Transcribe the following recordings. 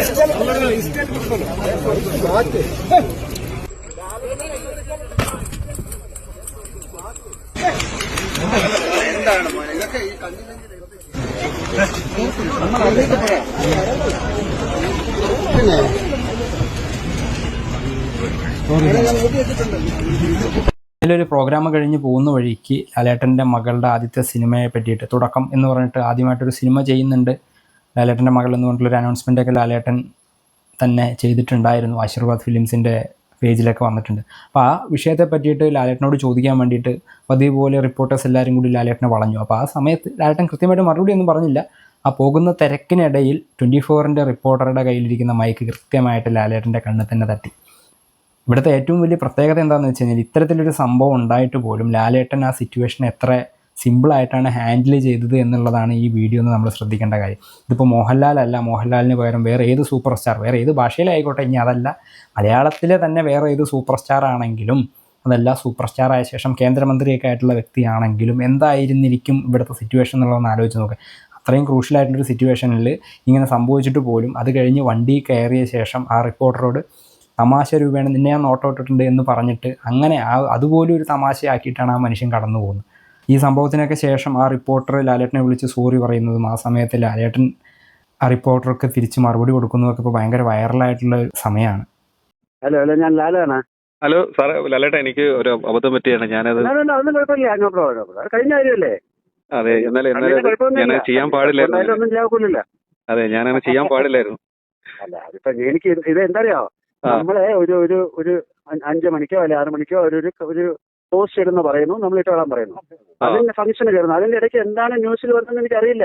ഇതിലൊരു പ്രോഗ്രാം കഴിഞ്ഞ് പോകുന്ന വഴിക്ക് ലാലേട്ടൻ്റെ മകളുടെ ആദ്യത്തെ സിനിമയെ പറ്റിയിട്ട് തുടക്കം എന്ന് പറഞ്ഞിട്ട് ആദ്യമായിട്ടൊരു സിനിമ ചെയ്യുന്നുണ്ട് ലാലേട്ടൻ്റെ മകൾ എന്ന് പറഞ്ഞിട്ടുള്ളൊരു അനൗൺസ്മെൻ്റൊക്കെ ലാലേട്ടൻ തന്നെ ചെയ്തിട്ടുണ്ടായിരുന്നു. ആശീർവാദ് ഫിലിംസിൻ്റെ പേജിലൊക്കെ വന്നിട്ടുണ്ട്. അപ്പോൾ ആ വിഷയത്തെ പറ്റിയിട്ട് ലാലേട്ടനോട് ചോദിക്കാൻ വേണ്ടിയിട്ട് പതിവ് പോലെ റിപ്പോർട്ടേഴ്സ് എല്ലാവരും കൂടി ലാലേട്ടനെ വളഞ്ഞു. അപ്പോൾ ആ സമയത്ത് ലാലേട്ടൻ കൃത്യമായിട്ട് മറുപടി ഒന്നും പറഞ്ഞില്ല. ആ പോകുന്ന തിരക്കിനിടയിൽ 24ൻ്റെ റിപ്പോർട്ടറുടെ കയ്യിലിരിക്കുന്ന മൈക്ക് കൃത്യമായിട്ട് ലാലേട്ടൻ്റെ കണ്ണിൽ തന്നെ തട്ടി. ഇവിടുത്തെ ഏറ്റവും വലിയ പ്രത്യേകത എന്താണെന്ന് വെച്ച് കഴിഞ്ഞാൽ ഇത്തരത്തിലൊരു സംഭവം ഉണ്ടായിട്ട് പോലും ലാലേട്ടൻ ആ സിറ്റുവേഷൻ എത്ര സിമ്പിളായിട്ടാണ് ഹാൻഡിൽ ചെയ്തത് എന്നുള്ളതാണ് ഈ വീഡിയോ എന്ന് നമ്മൾ ശ്രദ്ധിക്കേണ്ട കാര്യം. ഇതിപ്പോൾ മോഹൻലാലല്ല, മോഹൻലാലിന് പകരം വേറെ ഏത് സൂപ്പർ സ്റ്റാർ, വേറെ ഏത് ഭാഷയിലായിക്കോട്ടെ, ഇനി അതല്ല മലയാളത്തിലെ തന്നെ വേറെ ഏത് സൂപ്പർ സ്റ്റാർ ആണെങ്കിലും, അതല്ല സൂപ്പർ സ്റ്റാർ ആയ ശേഷം കേന്ദ്രമന്ത്രിയൊക്കെ ആയിട്ടുള്ള വ്യക്തിയാണെങ്കിലും എന്തായിരുന്നിരിക്കും ഇവിടുത്തെ സിറ്റുവേഷൻ എന്നുള്ളതൊന്ന് ആലോചിച്ച് നോക്കുക. അത്രയും ക്രൂഷ്യലായിട്ടുള്ളൊരു സിറ്റുവേഷനിൽ ഇങ്ങനെ സംഭവിച്ചിട്ട് പോലും അത് കഴിഞ്ഞ് വണ്ടി കയറിയ ശേഷം ആ റിപ്പോർട്ടറോട് തമാശ രൂപേണ നിന്നെ ഞാൻ നോട്ട് ഔട്ടിട്ടുണ്ട് എന്ന് പറഞ്ഞിട്ട് അങ്ങനെ അതുപോലും ഒരു തമാശയാക്കിയിട്ടാണ് ആ മനുഷ്യൻ കടന്നു പോകുന്നത്. ഈ സംഭവത്തിനൊക്കെ ശേഷം ആ റിപ്പോർട്ടർ ലാലേട്ടനെ വിളിച്ച് സോറി പറയുന്നതും ആ സമയത്ത് ലാലേട്ടൻ ആ റിപ്പോർട്ടർക്ക് തിരിച്ച് മറുപടി കൊടുക്കുന്നതൊക്കെ ഇപ്പോൾ ഭയങ്കര വൈറലായിട്ടുള്ള ഒരു സമയമാണ്. ഹലോ ഞാൻ ലാലാണ്. ഹലോ സാറേ, ലാലേട്ടാ, എനിക്ക് ഒരു അബദ്ധം പറ്റിയാണ്. ഞാനത് ഒന്നും കുഴപ്പമില്ല, കഴിഞ്ഞ കാര്യമല്ലേ. അതെ, എന്നാലും ഞാൻ ചെയ്യാൻ പാടില്ലായിരുന്നു. അതെ, ഞാനങ്ങനെ ചെയ്യാൻ പാടില്ലായിരുന്നു. അല്ല അതിപ്പോ എനിക്ക് ഇത് എന്താ അറിയോ, നമ്മളെ ഒരു 5 മണിക്കോ അല്ലെ 6 മണിക്കോ ഒരു പോസ്റ്റ് ഇടുന്ന പറയുന്നു, നമ്മൾ ഇട്ടോളാൻ പറയുന്നു, അതിന്റെ ഫംഗ്ഷന് കയറുന്നു. അതിന്റെ ഇടയ്ക്ക് എന്താണ് ന്യൂസിൽ വന്നതെന്ന് എനിക്കറിയില്ല.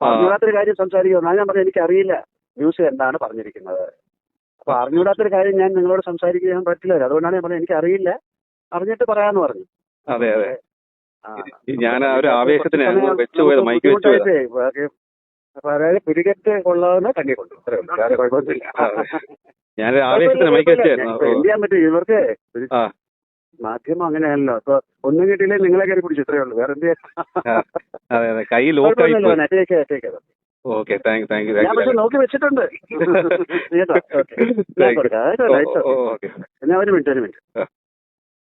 അറിഞ്ഞൂടാത്തൊരു കാര്യം സംസാരിക്കുമെന്ന് ഞാൻ പറഞ്ഞു, എനിക്കറിയില്ല ന്യൂസിൽ എന്താണ് പറഞ്ഞിരിക്കുന്നത്. അപ്പൊ അറിഞ്ഞൂടാത്തൊരു കാര്യം ഞാൻ നിങ്ങളോട് സംസാരിക്കാൻ പറ്റില്ല. അതുകൊണ്ടാണ് ഞാൻ പറഞ്ഞത് എനിക്കറിയില്ല, അറിഞ്ഞിട്ട് പറയാന്ന് പറഞ്ഞു. അതെ അതെ, ഞാൻ ആ ഒരു ആവേശത്തിന് വെച്ചുപോയത്, മൈക്ക് വെച്ചുപോയത്. അപ്പൊ അതായത് പിടികെട്ട് കൊള്ളാവുന്ന തങ്ങി കൊണ്ടു, വേറെ കുഴപ്പമൊന്നുമില്ല. ഞാൻ ആവേശത്തിന് മൈക്ക് വെച്ചായിരുന്നു. എന്ത് ചെയ്യാൻ പറ്റും, ഇവർക്ക് മാധ്യമം അങ്ങനെയാണല്ലോ. അപ്പൊ ഒന്നും കിട്ടിയില്ലേ നിങ്ങളെ കയറി പിടിച്ചു, ഇത്രയേ ഉള്ളൂ, വേറെ എന്ത് ചെയ്യാൻ. കൈ ലോക്കായി. ഓക്കെ, ഞാൻ പക്ഷെ നോക്കി വെച്ചിട്ടുണ്ട്. എന്നാ ഒരു മിനിറ്റ്